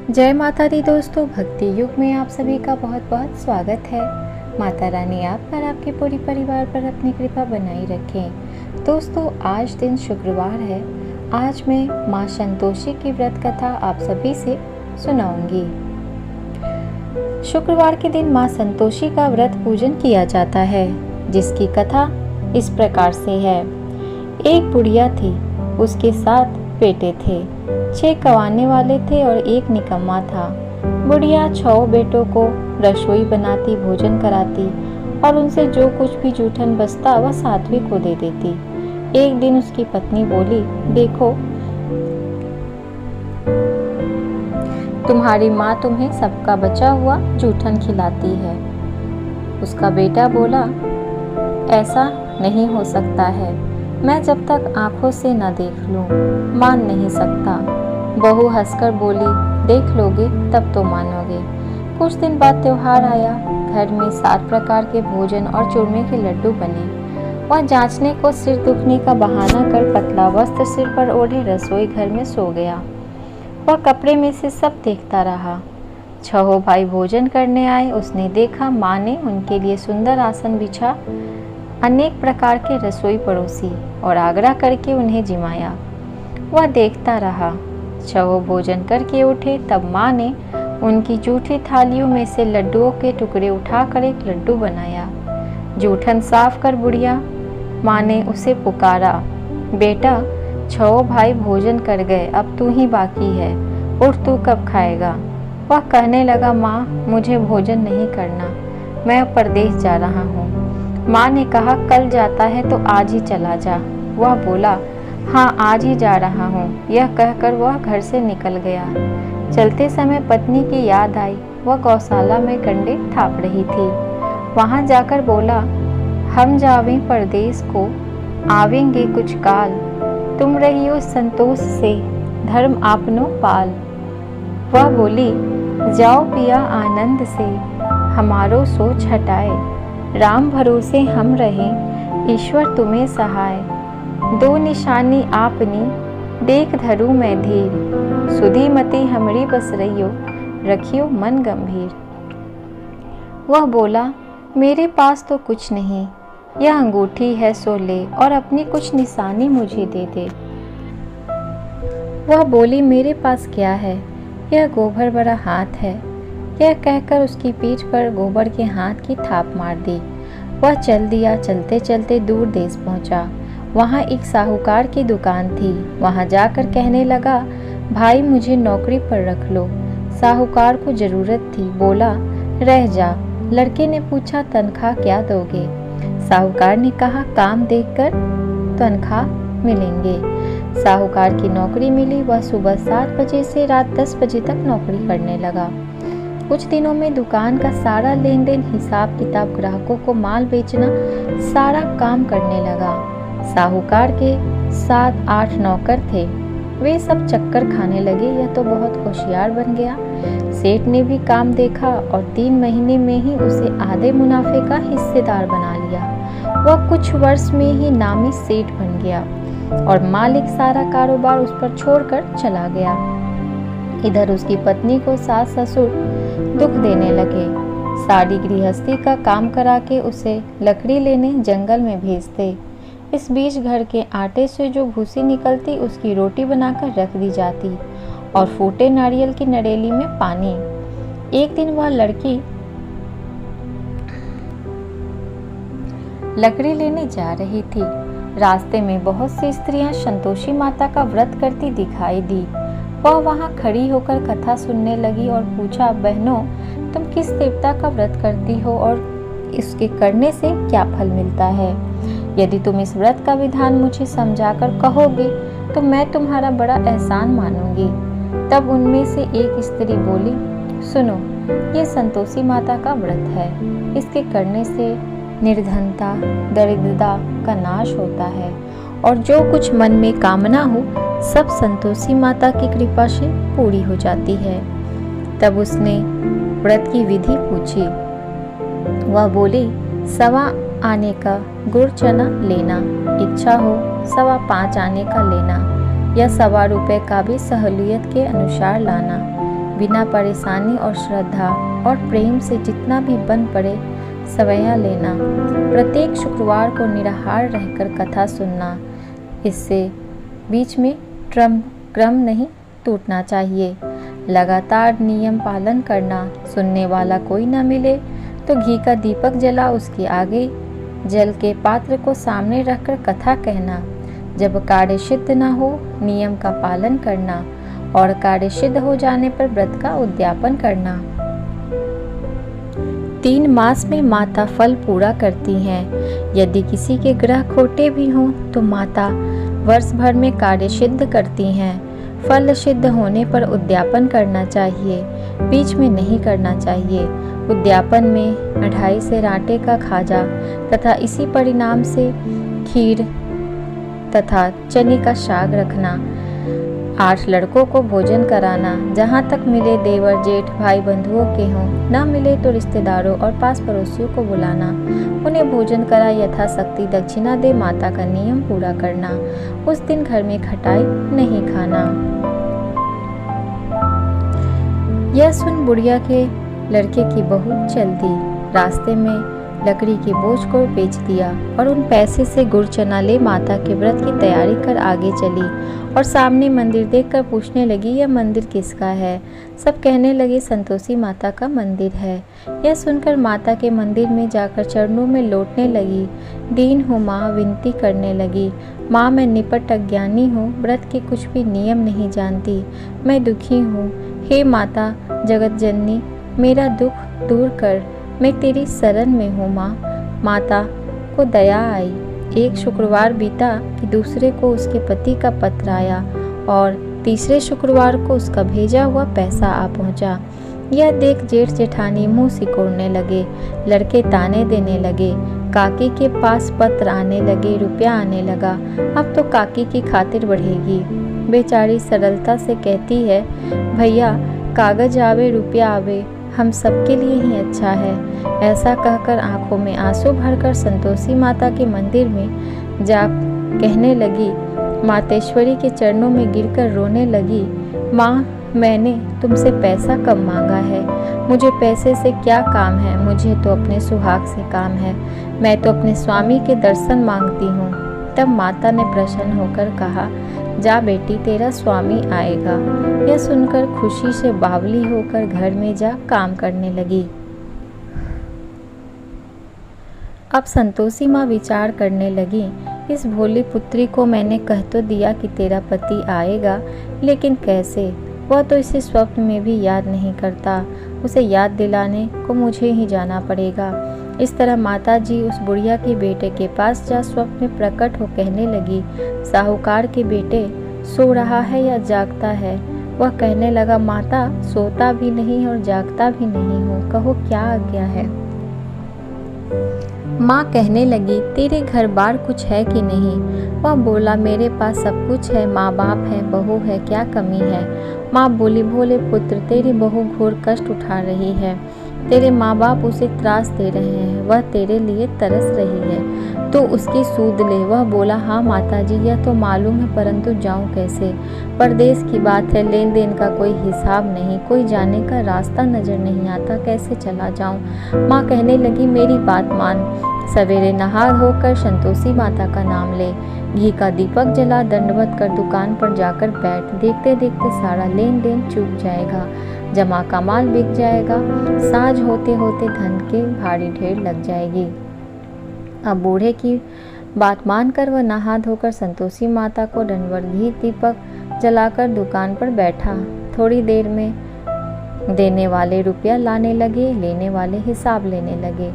जय माता दी दोस्तों, भक्ति युग में आप सभी का बहुत बहुत स्वागत है। माता रानी आप पर, आपके पूरे परिवार पर अपनी कृपा बनाई रखें। दोस्तों, आज दिन शुक्रवार है। आज मैं माँ संतोषी की व्रत कथा आप सभी से सुनाऊंगी। शुक्रवार के दिन माँ संतोषी का व्रत पूजन किया जाता है, जिसकी कथा इस प्रकार से है। एक बुढ़िया थी, उसके 7 बेटे थे। 6 कमाने वाले थे और 1 निकम्मा था। बुढ़िया 6 बेटों को रसोई बनाती, भोजन कराती और उनसे जो कुछ भी जूठन बचता वह 7वीं को दे देती। एक दिन उसकी पत्नी बोली, देखो तुम्हारी माँ तुम्हें सबका बचा हुआ जूठन खिलाती है। उसका बेटा बोला, ऐसा नहीं हो सकता है, मैं जब तक आंखों से न देख लूं मान नहीं सकता। बहू हंसकर बोली, देख लोगे तब तो मानोगे। कुछ दिन बाद त्योहार आया। घर में 7 प्रकार के भोजन और चूरमे के लड्डू बने। वह जांचने को सिर दुखने का बहाना कर पतला वस्त्र सिर पर ओढ़े रसोई घर में सो गया। वह कपड़े में से सब देखता रहा। 6 भाई भोजन करने आए। उसने देखा माँ ने उनके लिए सुंदर आसन बिछा, अनेक प्रकार के रसोई परोसी और आग्रह करके उन्हें जिमाया। वह देखता रहा। 6 भोजन करके उठे, तब माँ ने उनकी जूठी थालियों में से लड्डुओं के टुकड़े उठाकर एक लड्डू बनाया। जूठन साफ कर बुढ़िया माँ ने उसे पुकारा, बेटा 6 भाई भोजन कर गए, अब तू ही बाकी है, उठ तू कब खाएगा। वह कहने लगा, माँ मुझे भोजन नहीं करना, मैं परदेश जा रहा हूँ। माँ ने कहा, कल जाता है तो आज ही चला जा। वह बोला, हाँ आज ही जा रहा हूँ। यह कहकर वह घर से निकल गया। चलते समय पत्नी की याद आई। वह गौशाला में कंडे थाप रही थी। वहाँ जाकर बोला, हम जावें परदेश को, आवेंगे कुछ काल, तुम रहियो संतोष से, धर्म आपनो पाल। वह बोली, जाओ पिया आनंद से, हमारो सोच हटाए, राम भरोसे हम रहें, ईश्वर तुम्हें सहाय। 2 निशानी आपनी, देख धरू मैं धीर, सुधी मति हमरी बस रहियो, रखियो मन गंभीर। वह बोला, मेरे पास तो कुछ नहीं, यह अंगूठी है सो ले और अपनी कुछ निशानी मुझे दे दे। वह बोली, मेरे पास क्या है, यह गोबर भरा हाथ है। यह कहकर उसकी पीठ पर गोबर के हाथ की थाप मार दी। वह चल दिया। चलते चलते दूर देश पहुंचा। वहां एक साहूकार की दुकान थी। वहां जाकर कहने लगा, भाई मुझे नौकरी पर रख लो। साहूकार को जरूरत थी, बोला, रह जा। लड़के ने पूछा, तनख्वाह क्या दोगे। साहूकार ने कहा, काम देखकर तनख्वाह मिलेंगे। साहूकार की नौकरी मिली। वह सुबह 7 बजे से रात 10 बजे तक नौकरी करने लगा। कुछ दिनों में दुकान का सारा लेन देन, हिसाब किताब, ग्राहकों को माल बेचना, सारा काम करने लगा। साहूकार के 7-8 नौकर थे। वे सब चक्कर खाने लगे। यह तो बहुत होशियार बन गया। सेठ ने भी काम देखा और 3 महीने में ही उसे आधे मुनाफे का हिस्सेदार बना लिया। वह कुछ वर्ष में ही नामी सेठ बन गया और मालिक सारा कारोबार उस पर छोड़कर चला गया। इधर उसकी पत्नी को सास ससुर दुख देने लगे। सारी गृहस्थी का काम करा के उसे लकड़ी लेने जंगल में भेजते। इस बीच घर के आटे से जो भूसी निकलती उसकी रोटी बनाकर रख दी जाती और फूटे नारियल की नड़ेली में पानी। एक दिन वह लड़की लकड़ी लेने जा रही थी। रास्ते में बहुत सी स्त्रियां संतोषी माता का व्रत करती दिखाई दी। वह वहां खड़ी होकर कथा सुनने लगी और पूछा, बहनों तुम किस देवता का व्रत करती हो और इसके करने से क्या फल मिलता है। यदि तुम इस व्रत का विधान मुझे समझाकर कहोगे तो मैं तुम्हारा बड़ा एहसान मानूंगी। तब उनमें से एक स्त्री बोली, सुनो, ये संतोषी माता का व्रत है। इसके करने से निर्धनता, दरिद्रता का नाश होता है और जो कुछ मन में कामना हो सब संतोषी माता की कृपा से पूरी हो जाती है। तब उसने व्रत की विधि पूछी। वह बोली, 1.25 आने का गुड़ चना लेना, इच्छा हो 5.25 आने का लेना या 1.25 रुपए का भी सहूलियत के अनुसार लाना। बिना परेशानी और श्रद्धा और प्रेम से जितना भी बन पड़े सवैया लेना। प्रत्येक शुक्रवार को निराहार रहकर कथा सुनना। इससे बीच में क्रम नहीं टूटना चाहिए। लगातार नियम पालन करना। सुनने वाला कोई न मिले तो घी का दीपक जला उसके आगे जल के पात्र को सामने रखकर कथा कहना। जब कार्य सिद्ध न हो नियम का पालन करना और कार्य सिद्ध हो जाने पर व्रत का उद्यापन करना। 3 मास में माता फल पूरा करती हैं। यदि किसी के ग्रह खोटे भी हों तो माता वर्ष भर में कार्य सिद्ध करती हैं। फल सिद्ध होने पर उद्यापन करना चाहिए, बीच में नहीं करना चाहिए। उद्यापन में 2.5 सेर आटे का खाजा तथा इसी परिणाम से खीर तथा चने का साग रखना। 8 लड़कों को भोजन कराना। जहाँ तक मिले देवर जेठ भाई बंधुओं के हों, न मिले तो रिश्तेदारों और पास पड़ोसियों को बुलाना। उन्हें भोजन करा यथाशक्ति दक्षिणा दे माता का नियम पूरा करना। उस दिन घर में खटाई नहीं खाना। यह सुन बुढ़िया के लड़के की बहू चल दी। रास्ते में लकड़ी के बोझ को बेच दिया और उन पैसे से गुड़ चना ले माता के व्रत की तैयारी कर आगे चली और सामने मंदिर देखकर पूछने लगी, यह मंदिर किसका है? सब कहने लगे संतोषी माता का मंदिर है। यह सुनकर माता के मंदिर में जाकर चरणों में लौटने लगी। दीन हूँ माँ, विनती करने लगी, माँ मैं निपट अज्ञानी हूँ, व्रत के कुछ भी नियम नहीं जानती, मैं दुखी हूँ। हे माता जगत जननी, मेरा दुख दूर कर, मैं तेरी शरण में हूँ माँ। माता को दया आई। एक शुक्रवार बीता कि दूसरे को उसके पति का पत्र आया और तीसरे शुक्रवार को उसका भेजा हुआ पैसा आ पहुँचा। यह देख जेठ जेठानी मुंह सिकोड़ने लगे। लड़के ताने देने लगे। काकी के पास पत्र आने लगे, रुपया आने लगा। अब तो काकी की खातिर बढ़ेगी। बेचारी सरलता से कहती है, भैया कागज आवे रुपया आवे, हम सबके लिए ही अच्छा है। ऐसा कहकर आंखों में आंसू भरकर संतोषी माता के मंदिर में जा कहने लगी, मातेश्वरी के चरणों में गिरकर रोने लगी, माँ मैंने तुमसे पैसा कम मांगा है, मुझे पैसे से क्या काम है, मुझे तो अपने सुहाग से काम है, मैं तो अपने स्वामी के दर्शन मांगती हूँ। तब माता ने प्रसन्न होकर कहा, जा बेटी तेरा स्वामी आएगा। यह सुनकर खुशी से बावली होकर घर में जा काम करने लगी। अब संतोषी माँ विचार करने लगी, इस भोली पुत्री को मैंने कह तो दिया कि तेरा पति आएगा, लेकिन कैसे? वह तो इसे स्वप्न में भी याद नहीं करता। उसे याद दिलाने को मुझे ही जाना पड़ेगा। इस तरह माता जी उस बुढ़िया के बेटे के पास जा स्वप्न में प्रकट हो कहने लगी, साहूकार के बेटे सो रहा है या जागता है? वह कहने लगा, माता सोता भी नहीं और जागता भी नहीं हूँ, कहो क्या आज्ञा है? माँ कहने लगी, तेरे घर बार कुछ है कि नहीं? वह बोला, मेरे पास सब कुछ है, माँ बाप है, बहू है, क्या कमी है? माँ बोली, भोले पुत्र तेरी बहू घोर कष्ट उठा रही है, तेरे माँ बाप उसे त्रास दे रहे हैं, वह तेरे लिए तरस रही है, तो उसकी सूद ले। वह बोला, हाँ माता जी यह तो मालूम है, परंतु जाऊँ कैसे? परदेश की बात है, लेन देन का कोई हिसाब नहीं, कोई जाने का रास्ता नजर नहीं आता, कैसे चला जाऊँ? माँ कहने लगी, मेरी बात मान, सवेरे नहा धोकर संतोषी माता का नाम ले, घी का दीपक जला, दंडवत कर दुकान पर जाकर बैठ, देखते देखते सारा लेन देन चूक जाएगा, जमा का माल बिक जाएगा, साँझ होते होते धन के भारी ढेर लग जाएगी। अब बूढ़े की बात मानकर वह नहा धोकर संतोषी माता को दंडवत घी दीपक जलाकर दुकान पर बैठा। थोड़ी देर में देने वाले रुपया लाने लगे, लेने वाले हिसाब लेने लगे।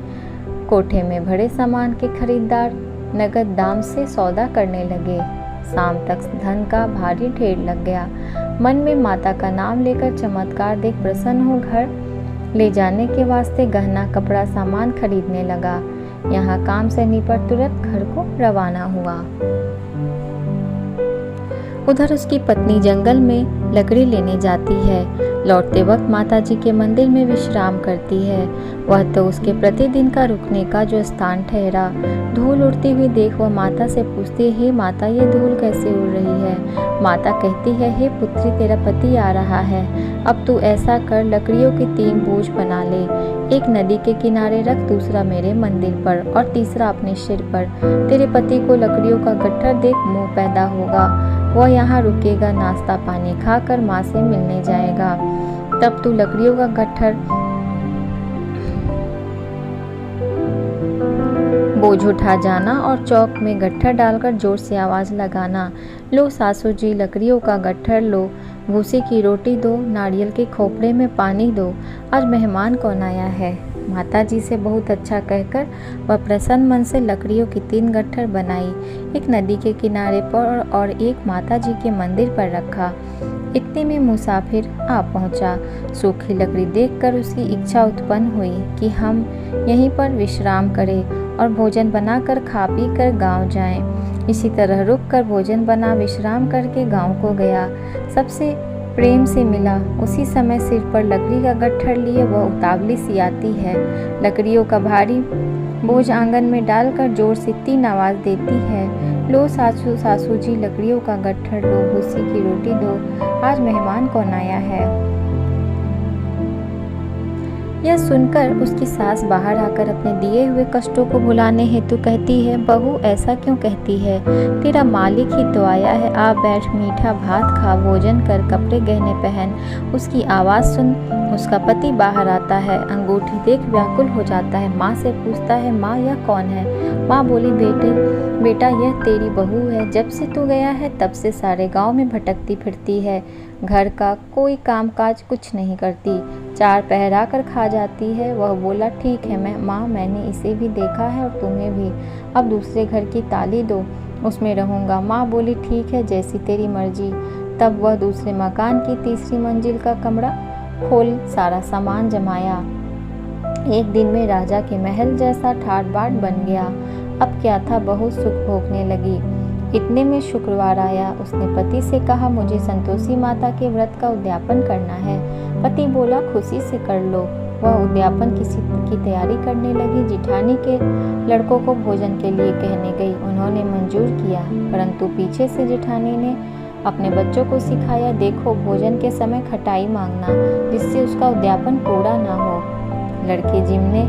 कोठे में भरे सामान के खरीदार नगद दाम से सौदा करने लगे। शाम तक धन का भारी ढेर लग गया। मन में माता का नाम लेकर चमत्कार देख प्रसन्न हो घर ले जाने के वास्ते गहना कपड़ा सामान खरीदने लगा। यहाँ काम से निपट तुरंत घर को रवाना हुआ। उधर उसकी पत्नी जंगल में लकड़ी लेने जाती है। लौटते वक्त माता जी के मंदिर में विश्राम करती है। वह तो उसके प्रतिदिन का रुकने का जो स्थान ठहरा। धूल उड़ती हुई देख वह माता से पूछती है, हे माता, ये धूल कैसे उड़ रही है? माता कहती है, हे पुत्री, तेरा पति आ रहा है। अब तू ऐसा कर, लकड़ियों की 3 बोझ बना ले। एक नदी के किनारे रख, दूसरा मेरे मंदिर पर और तीसरा अपने सिर पर। तेरे पति को लकड़ियों का गट्ठर देख मोह पैदा होगा। वह यहाँ रुकेगा, नाश्ता पानी खाकर माँ से मिलने जाएगा। तब तू लकड़ियों का गट्ठर बोझ उठा जाना और चौक में गट्ठर डालकर जोर से आवाज लगाना, लो सासू जी लकड़ियों का गट्ठर लो, भूसे की रोटी दो, नारियल के खोपड़े में पानी दो, आज मेहमान कौन आया है। माता जी से बहुत अच्छा कहकर वह प्रसन्न मन से लकड़ियों की 3 गट्ठर बनाई, एक नदी के किनारे पर और एक माता जी के मंदिर पर रखा। इतने में मुसाफिर आ पहुंचा। सूखी लकड़ी देखकर उसकी इच्छा उत्पन्न हुई कि हम यहीं पर विश्राम करें और भोजन बनाकर खा पी कर गाँव जाएं। इसी तरह रुककर भोजन बना विश्राम करके गाँव को गया। सबसे प्रेम से मिला। उसी समय सिर पर लकड़ी का गट्ठर लिए वह उतावली सी आती है। लकड़ियों का भारी बोझ आंगन में डालकर जोर से 3 आवाज देती है, लो सासू जी लकड़ियों का गट्ठर लो, भूसी की रोटी दो, आज मेहमान कौन आया है। यह सुनकर उसकी सास बाहर आकर अपने दिए हुए कष्टों को भुलाने हेतु कहती है, बहू ऐसा क्यों कहती है, तेरा मालिक ही तो आया है, आ बैठ, मीठा भात खा, भोजन कर, कपड़े गहने पहन। उसकी आवाज़ सुन उसका पति बाहर आता है। अंगूठी देख व्याकुल हो जाता है। माँ से पूछता है, माँ यह कौन है। माँ बोली, बेटा यह तेरी बहू है। जब से तू गया है तब से सारे गाँव में भटकती फिरती है, घर का कोई कामकाज कुछ नहीं करती, 4 पहरा कर खा जाती है। वह बोला, ठीक है माँ, मैंने इसे भी देखा है और तुम्हें भी। अब दूसरे घर की ताली दो, उसमें रहूँगा। माँ बोली, ठीक है, जैसी तेरी मर्जी। तब वह दूसरे मकान की 3री मंजिल का कमरा खोल सारा सामान जमाया। एक दिन में राजा के महल जैसा ठाट बाट बन गया। अब क्या था, बहुत सुख भोगने लगी। इतने में शुक्रवार आया। उसने पति से कहा, मुझे संतोषी माता के व्रत का उद्यापन करना है। पति बोला, खुशी से कर लो। वह उद्यापन की तैयारी करने लगी। जिठानी के लड़कों को भोजन के लिए कहने गई। उन्होंने मंजूर किया, परंतु पीछे से जिठानी ने अपने बच्चों को सिखाया, देखो भोजन के समय खटाई मांगना, जिससे उसका उद्यापन पूरा ना हो। लड़के जिमने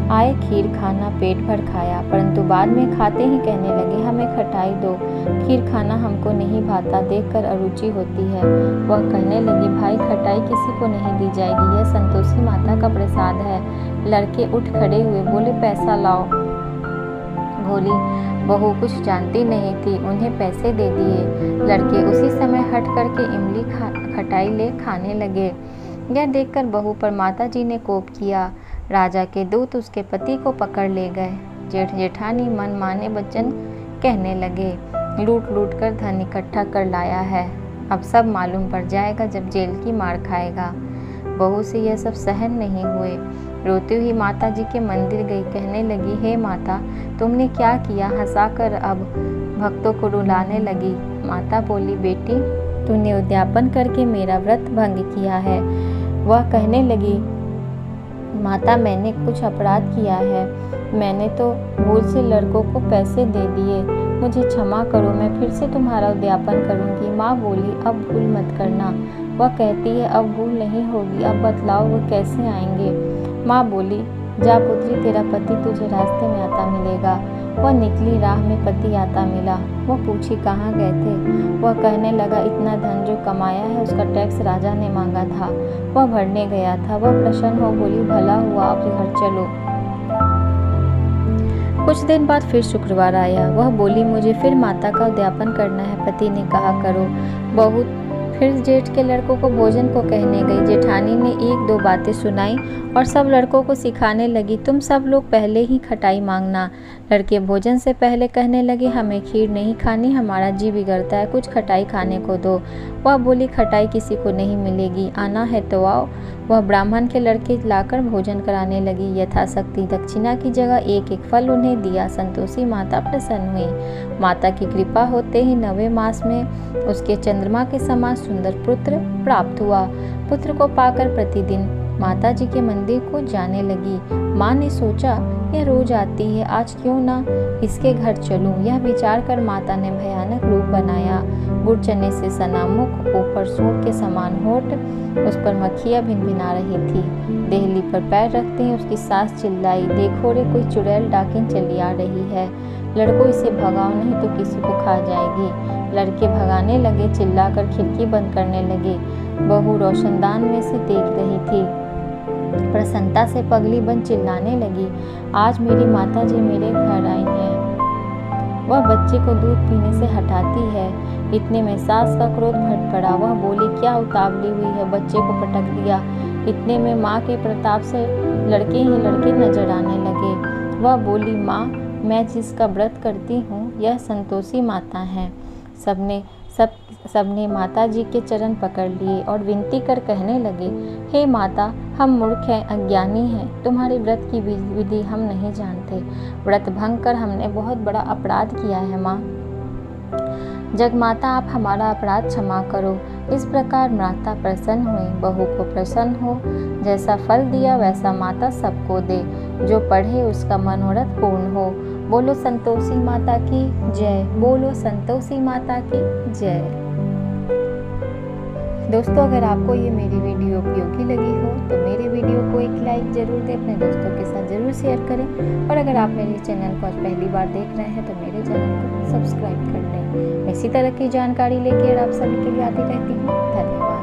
आए, खीर खाना, पेट भर खाया, परंतु बाद में खाते ही कहने लगे, हमें खटाई दो, खीर खाना हमको नहीं भाता, देखकर अरुचि होती है। वह कहने लगी, भाई खटाई किसी को नहीं दी जाएगी, यह संतोषी माता का प्रसाद है। लड़के उठ खड़े हुए, बोले, पैसा लाओ। भोली बहू कुछ जानती नहीं थी, उन्हें पैसे दे दिए। लड़के उसी समय हट करके इमली खटाई ले खाने लगे। यह देखकर बहू पर माता जी ने कोप किया। राजा के दूत उसके पति को पकड़ ले गए। जेठ जेठानी मन माने वचन कहने लगे, लूट लूट कर धन इकट्ठा कर लाया है, अब सब मालूम पड़ जाएगा जब जेल की मार खाएगा। बहू से यह सब सहन नहीं हुए। रोती हुई माता जी के मंदिर गई, कहने लगी, हे माता, तुमने क्या किया। हंसाकर अब भक्तों को रुलाने लगी। माता बोली, बेटी, तूने उद्यापन करके मेरा व्रत भंग किया है। वह कहने लगी, माता, मैंने कुछ अपराध किया है, मैंने तो भूल से लड़कों को पैसे दे दिए, मुझे क्षमा करो, मैं फिर से तुम्हारा उद्यापन करूंगी। माँ बोली, अब भूल मत करना। वह कहती है, अब भूल नहीं होगी, अब बतलाओ वो कैसे आएंगे। माँ बोली, जा पुत्री, तेरा पति तुझे रास्ते में आता मिलेगा। वह निकली, राह में पति आता मिला। वह पूछी, कहाँ गए थे। वह कहने लगा, इतना धन जो कमाया है उसका टैक्स राजा ने मांगा था, वह भरने गया था। वह प्रसन्न हो बोली, भला हुआ, अब घर चलो। कुछ दिन बाद फिर शुक्रवार आया। वह बोली, मुझे फिर माता का उद्यापन करना है। पति ने कहा, करो। बहू फिर जेठ के लड़कों को भोजन को कहने गई। जेठानी ने 1-2 बातें सुनाई और सब लड़कों को सिखाने लगी, तुम सब लोग पहले ही खटाई मांगना। लड़के भोजन से पहले कहने लगे, हमें खीर नहीं खानी, हमारा जी बिगड़ता है, कुछ खटाई खाने को दो। वह बोली, खटाई किसी को नहीं मिलेगी, आना है तो आओ। वह ब्राह्मण के लड़के लाकर भोजन कराने लगी। यथाशक्ति दक्षिणा की जगह एक एक फल उन्हें दिया। संतोषी माता प्रसन्न हुई। माता की कृपा होते ही 9वें मास में उसके चंद्रमा के समान सुंदर पुत्र प्राप्त हुआ। पुत्र को पाकर प्रतिदिन माता जी के मंदिर को जाने लगी। माँ ने सोचा, यह रोज आती है, आज क्यों ना इसके घर चलूं। यह विचार कर माता ने भयानक रूप बनाया। गुड़ चने से सना मुख, ऊपर सूंड के समान होठ, उस पर मक्खियां भिनभिना रही थी। देहली पर पैर रखते ही उसकी सास चिल्लाई, देखो रे, कोई चुड़ैल डाकिन चली आ रही है। लड़कों, इसे भगाओ नहीं तो किसी को खा जाएगी। लड़के भगाने लगे, चिल्लाकर खिड़की बंद करने लगे। बहू रोशनदान में से देख रही थी। प्रसन्नता से पगली बन चिल्लाने लगी, आज मेरी माता जी मेरे घर आई हैं। वह बच्चे को दूध पीने से हटाती है। इतने में सास का क्रोध भड़क पड़ा। वह बोली, क्या उतावली हुई है, बच्चे को पटक दिया। इतने में माँ के प्रताप से लड़के ही लड़के नजर आने लगे। वह बोली, माँ, मैं जिसका व्रत करती हूँ यह संतोषी माता है। सबने माता जी के चरण पकड़ लिए और विनती कर कहने लगे, हे माता, हम मूर्ख हैं, अज्ञानी हैं, तुम्हारे व्रत की विधि हम नहीं जानते। व्रत भंग कर हमने बहुत बड़ा अपराध किया है माँ। जगमाता, आप हमारा अपराध क्षमा करो। इस प्रकार माता प्रसन्न हुई। बहू को प्रसन्न हो, जैसा फल दिया वैसा माता सबको दे। जो पढ़े उसका मनोरथ पूर्ण हो। बोलो संतोषी माता की जय। बोलो संतोषी माता की जय। दोस्तों, अगर आपको ये मेरी वीडियो उपयोगी लगी हो तो मेरे वीडियो को एक लाइक जरूर दें, अपने दोस्तों के साथ जरूर शेयर करें। और अगर आप मेरे चैनल को आज पहली बार देख रहे हैं तो मेरे चैनल को सब्सक्राइब कर लें। मैं इसी तरह की जानकारी लेकर आप सभी के लिए आती रहती हूँ। धन्यवाद।